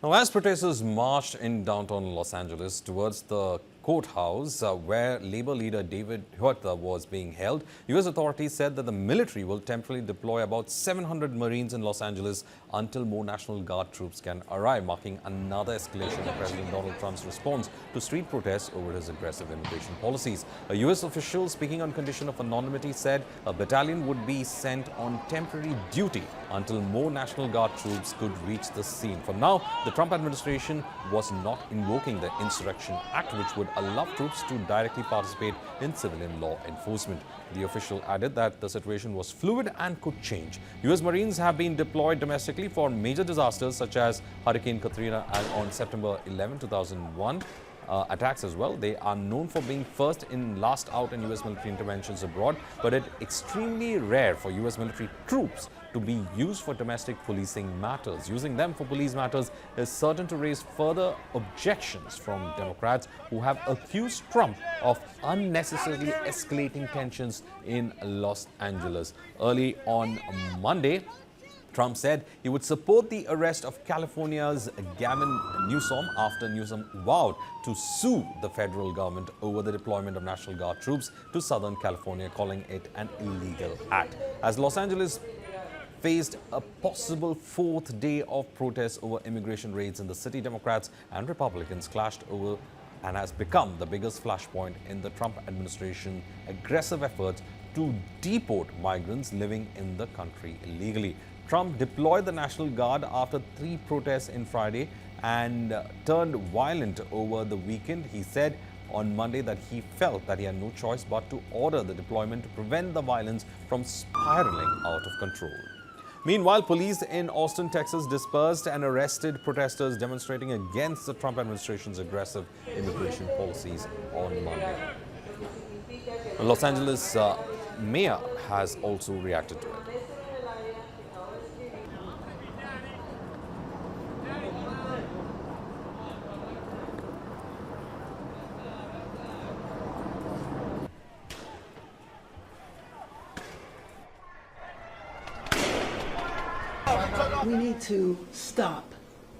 Now, as protesters marched in downtown Los Angeles towards the courthouse where Labor leader David REUTERS was being held, U.S. authorities said that the military will temporarily deploy about 700 Marines in Los Angeles until more National Guard troops can arrive, marking another escalation of President Donald Trump's response to street protests over his aggressive immigration policies. A U.S. official speaking on condition of anonymity said a battalion would be sent on temporary duty until more National Guard troops could reach the scene. For now, the Trump administration was not invoking the Insurrection Act, which would allow troops to directly participate in civilian law enforcement. The official added that the situation was fluid and could change. U.S. Marines have been deployed domestically for major disasters such as Hurricane Katrina and on September 11, 2001. Attacks as well. They are known for being first in, last out in U.S. military interventions abroad, but it's extremely rare for U.S. military troops to be used for domestic policing matters. Using them for police matters is certain to raise further objections from Democrats who have accused Trump of unnecessarily escalating tensions in Los Angeles. Early on Monday, Trump said he would support the arrest of California's Gavin Newsom after Newsom vowed to sue the federal government over the deployment of National Guard troops to Southern California, calling it an illegal act. As Los Angeles faced a possible fourth day of protests over immigration raids in the city, Democrats and Republicans clashed over and has become the biggest flashpoint in the Trump administration's aggressive efforts to deport migrants living in the country illegally. Trump deployed the National Guard after 3 protests in Friday and turned violent over the weekend. He said on Monday that he felt that he had no choice but to order the deployment to prevent the violence from spiraling out of control. Meanwhile, police in Austin, Texas dispersed and arrested protesters demonstrating against the Trump administration's aggressive immigration policies on Monday. Los Angeles mayor has also reacted to it. We need to stop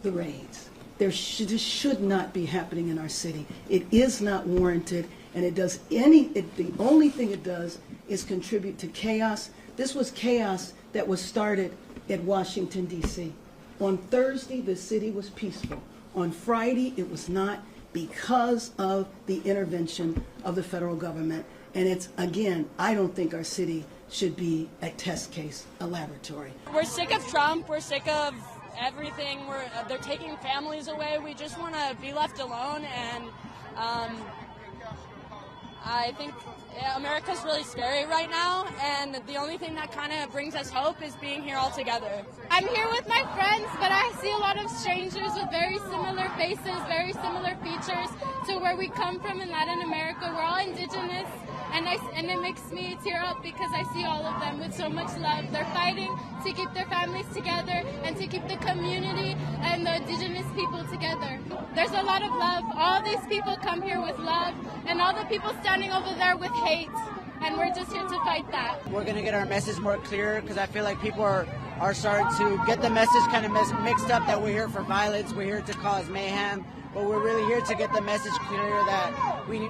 the raids. This should not be happening in our city. It is not warranted, and the only thing it does is contribute to chaos. This was chaos that was started at Washington, D.C. On Thursday, the city was peaceful. On Friday, it was not because of the intervention of the federal government. And it's, again, I don't think our city should be a test case, a laboratory. We're sick of Trump. We're sick of everything. They're taking families away. We just want to be left alone. And I think America's really scary right now. And the only thing that kind of brings us hope is being here all together. I'm here with my friends, but I see a lot of strangers with very similar faces, very similar features to where we come from in Latin America. We're all indigenous. And it makes me tear up because I see all of them with so much love. They're fighting to keep their families together and to keep the community and the indigenous people together. There's a lot of love. All these people come here with love, and all the people standing over there with hate. And we're just here to fight that. We're going to get our message more clear because I feel like people are starting to get the message kind of mixed up that we're here for violence, we're here to cause mayhem, but we're really here to get the message clear that we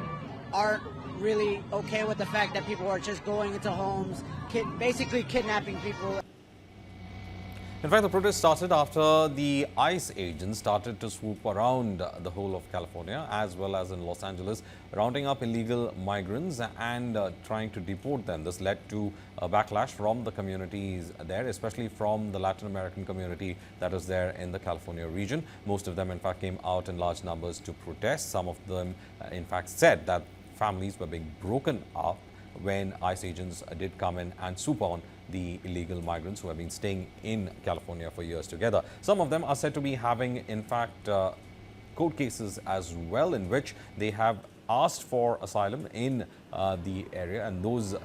aren't really okay with the fact that people are just going into homes, basically kidnapping people. In fact, the protest started after the ICE agents started to swoop around the whole of California as well as in Los Angeles, rounding up illegal migrants and trying to deport them. This led to a backlash from the communities there, especially from the Latin American community that is there in the California region. Most of them, in fact, came out in large numbers to protest. Some of them, in fact, said that families were being broken up when ICE agents did come in and swoop on the illegal migrants who have been staying in California for years together. Some of them are said to be having, in fact, court cases as well in which they have asked for asylum in the area, and those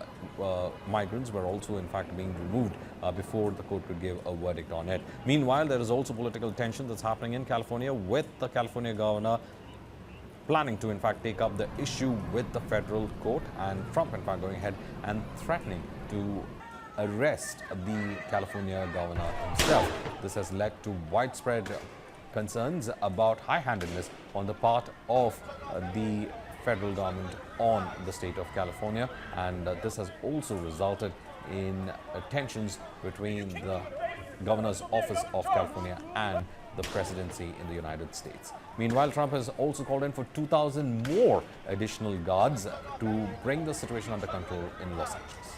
migrants were also, in fact, being removed before the court could give a verdict on it. Meanwhile, there is also political tension that's happening in California with the California governor planning to, in fact, take up the issue with the federal court, and Trump, in fact, going ahead and threatening to arrest the California governor himself. This has led to widespread concerns about high-handedness on the part of the federal government on the state of California, and this has also resulted in tensions between the governor's office of California and the presidency in the United States. Meanwhile, Trump has also called in for 2,000 more additional guards to bring the situation under control in Los Angeles.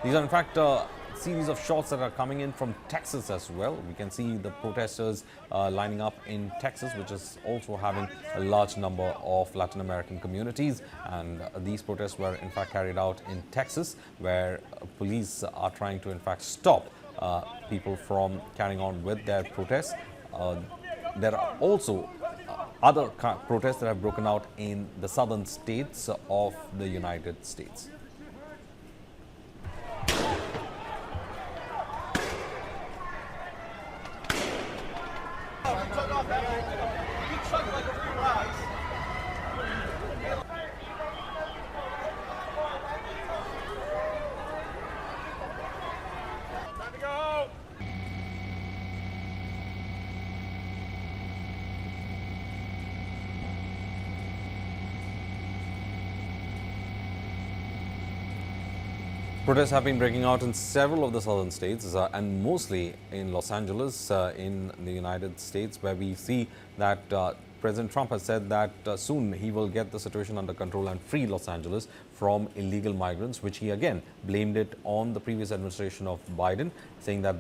These are in fact series of shots that are coming in from Texas as well. We can see the protesters lining up in Texas, which is also having a large number of Latin American communities. And these protests were in fact carried out in Texas, where police are trying to in fact stop people from carrying on with their protests. There are also other protests that have broken out in the southern states of the United States. Protests have been breaking out in several of the southern states and mostly in Los Angeles in the United States, where we see that President Trump has said that soon he will get the situation under control and free Los Angeles from illegal migrants, which he again blamed it on the previous administration of Biden, saying that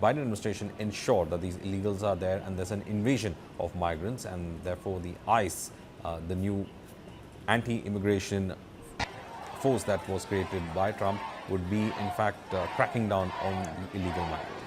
Biden administration ensured that these illegals are there and there's an invasion of migrants, and therefore the ICE, the new anti-immigration force that was created by Trump, would be in fact cracking down on the illegal migrants.